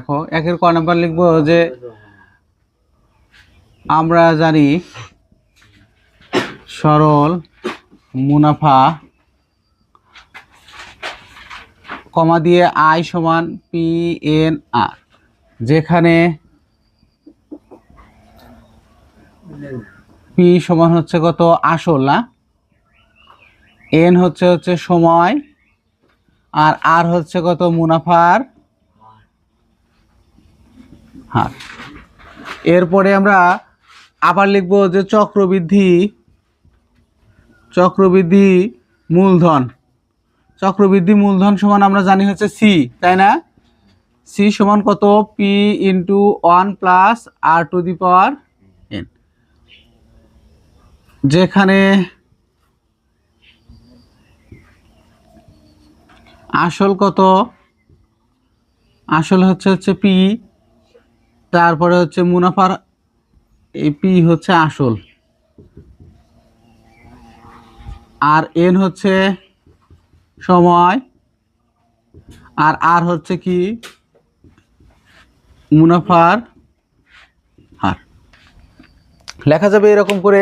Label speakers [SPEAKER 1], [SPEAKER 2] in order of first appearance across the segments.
[SPEAKER 1] দেখো একের ক নাম্বার লিখবো যে আমরা জানি সরল মুনাফা কমা দিয়ে আই সমান পি এন আর, যেখানে পি সমান হচ্ছে কত আসল না, এন হচ্ছে সময়, আর আর হচ্ছে কত মুনাফার হার। এরপরে আমরা আবার লিখবো যে চক্রবৃদ্ধি মূলধন, চক্রবৃদ্ধি মূলধন সমান আমরা জানি হচ্ছে সি, তাই না? সি সমান কত P into 1 plus R to the power N, যেখানে আসল কত, আসল হচ্ছে পি, তারপরে হচ্ছে মুনাফার এই পি হচ্ছে আসল, আর এন হচ্ছে সময়, আর আর হচ্ছে কি মুনাফার হার। লেখা যাবে এরকম করে।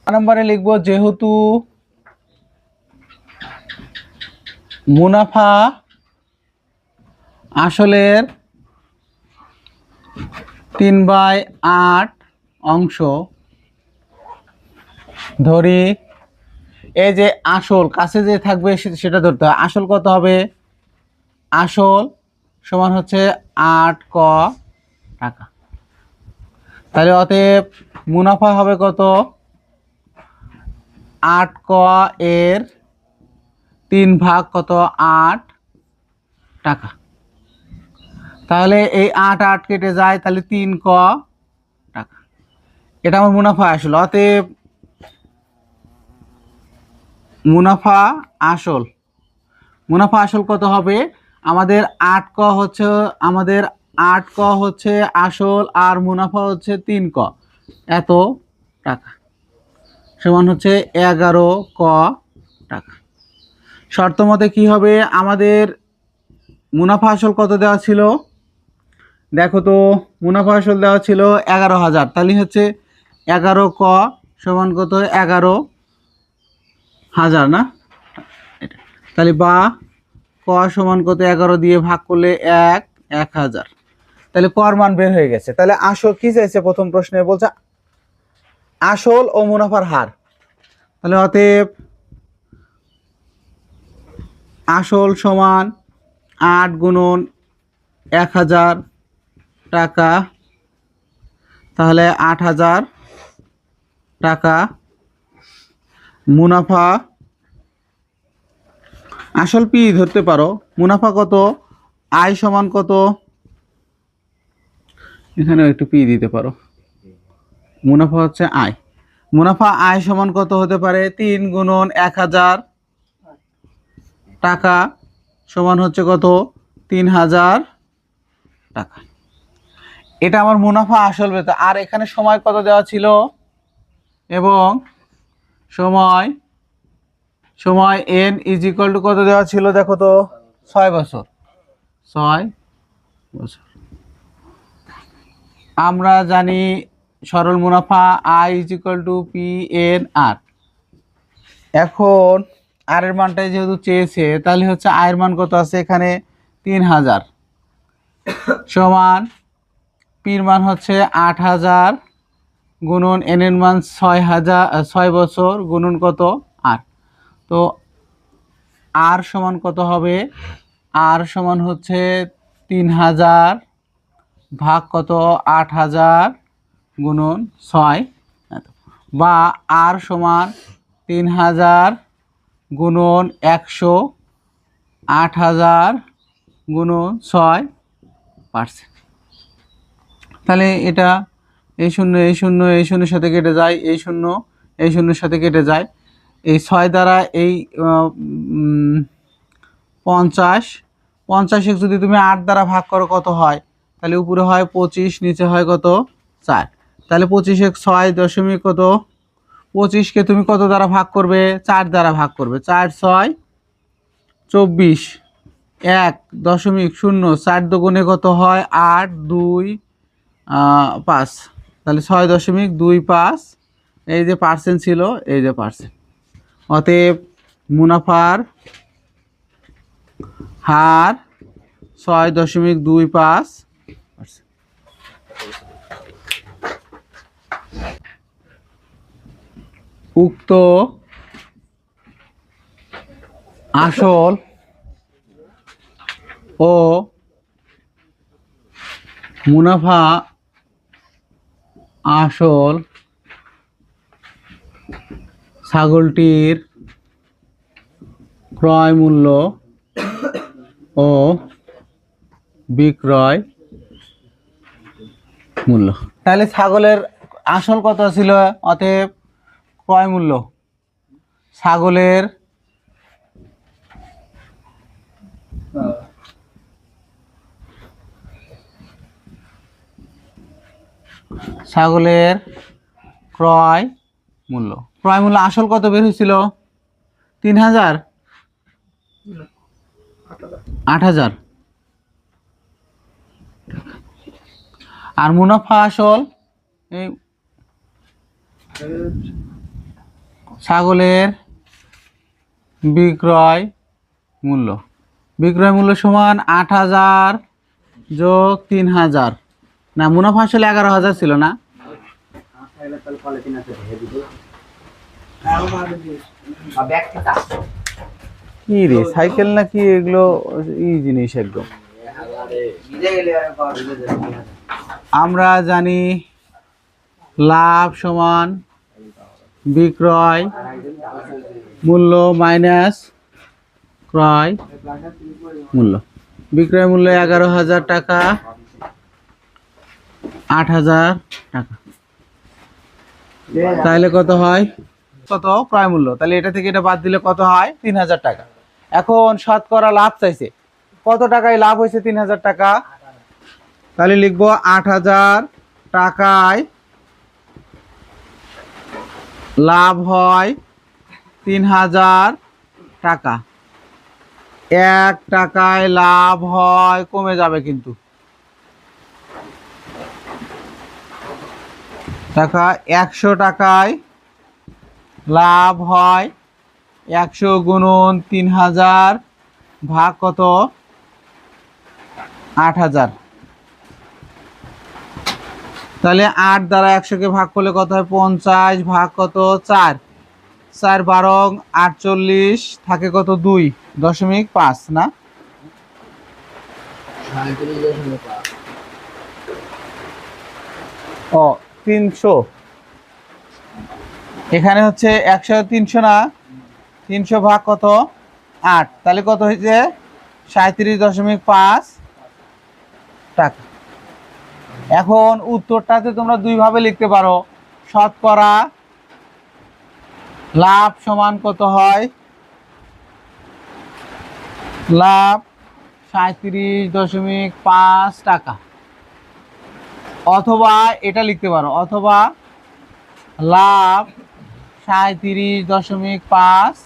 [SPEAKER 1] নম্বরে লিখবো যেহেতু মুনাফা আসলের 3/8 অংশ ধরি, এই যে আসল কাছে যে থাকবে সেটা ধরতে হয়। আসল কত হবে? আসল সমান হচ্ছে 8 ক টাকা। তাহলে অতএব মুনাফা হবে কত? 8 ক এর 3 ভাগ কত 8 টাকা। তাহলে এই 8 কেটে যায়, তাহলে 3 ক টাকা। এটা আমার মুনাফা আসল। অতএব মুনাফা আসল কত হবে? আমাদের 8 ক হচ্ছে আসল, আর মুনাফা হচ্ছে 3 ক, এত টাকা সমান হচ্ছে 11 ক টাকা। শর্ত মতে কি হবে? আমাদের মুনাফা আসল কত দেওয়া ছিল? দেখো তো, মুনাফা আসল দেওয়া ছিল 11,000, তাহলে হচ্ছে 11 ক সমান কত 11,000 না? তাহলে বা ক সমান কত 11 দিয়ে ভাগ করলে 1,000, তাহলে কর মান বের হয়ে গেছে। তাহলে আসল কি চাইছে? প্রথম প্রশ্নে বলছে আসল ও মুনাফার হার। তাহলে অতএব আসল সমান 8 গুণন 1,000 টাকা, তাহলে 8,000 টাকা। মুনাফা আসল পি ধরতে পারো, মুনাফা কত? আয় সমান কত? এখানে একটু পি দিতে পারো। মুনাফা হচ্ছে আয়, মুনাফা আয় সমান কত হতে পারে? 3 গুণন 1,000 টাকা সমান হচ্ছে কত? 3,000 টাকা। এটা আমার মুনাফা আসল বেতন। আর এখানে সময় কত দেওয়া ছিল? এবং সময় এন ইজ ইকুয়াল টু কত দেওয়া ছিল? দেখো তো 6 বছর। আমরা জানি সরল মুনাফা I is equal to P N R. এখন আর এর মানটাই যেহেতু চেয়েছে, তাহলে হচ্ছে আয়ের মান কত আছে এখানে? 3,000 সমান পির মান হচ্ছে 8,000 গুণন এন এর মান 6 বছর গুণন কত 8। তো আর সমান কত হবে? আর সমান হচ্ছে 3,000 ভাগ কত 8,000 গুণন 6, বা আর সমান 3,000 গুণন 100, 8,000 গুণন 6%। তাহলে এটা এই শূন্য শূন্যের সাথে কেটে যায়, এই শূন্যের সাথে কেটে যায়। এই 6 দ্বারা এই 50 যদি তুমি 8 দ্বারা ভাগ করো কত হয়? তাহলে উপরে হয় 25, নিচে হয় কত 4। তাহলে 25 6 দশমিক কত? 25কে তুমি কত দ্বারা ভাগ করবে? 4 দ্বারা ভাগ করবে। 4 6 24, 1.0 4 দুগুণে কত হয় 8 2 5, তাহলে 6.25। এই যে পার্সেন্ট ছিল, এই যে পার্সেন্ট। অতএব মুনাফার হার 6.25%। উক্ত আসল ও মুনাফা আসল ছাগলটির ক্রয় মূল্য ও বিক্রয় মূল্য। তাহলে ছাগলের আসল কত ছিল, অতএব ক্রয় মূল্য ছাগলের ক্রয় মূল্য আসল কত বের হয়েছিল 3000 8000। আর মুনাফা আসল এই ছাগলের বিক্রয় মূল্য সমান 8000 যোগ 3000। না, মুনাফা আসলে 11000 ছিল না? কি রে, সাইকেল নাকি এগুলো এই জিনিস একদম। আমরা জানি লাভ সমান বিক্রয় মূল্য মাইনাস ক্রয় মূল্য। বিক্রয় মূল্য 11,000 টাকা, 8,000 টাকা। তাহলে কত হয়, কত ক্রয় মূল্য? তাহলে এটা থেকে এটা বাদ দিলে কত হয় 3000 টাকা। এখন শতকরা লাভ চাইছে, কত টাকায় লাভ হয়েছে 3000 টাকা। তাহলে লিখবো 8000 টাকায় লাভ হয় 3000 টাকা। 1 টাকায় লাভ হয়, কমে যাবে কিন্তু টাকা। 100 টাকায় লাভ হয় 100 গুণন 3000 ভাগ কত 8000। তাহলে 8 দ্বারা 100-কে ভাগ করলে কত হয় 50 ভাগ কত 4, 4 12 48 থাকে কত 2.5 না? ও 300, এখানে হচ্ছে 100 300 না, 300 ভাগ কত 8, তাহলে কত হয়েছে 37.5 টাকা। এখন উত্তরটাতে তোমরা দুইভাবে লিখতে পারো। শতকরা লাভ সমান কত হয়, লাভ 37.5 টাকা, অথবা এটা লিখতে পারো, অথবা লাভ 37.5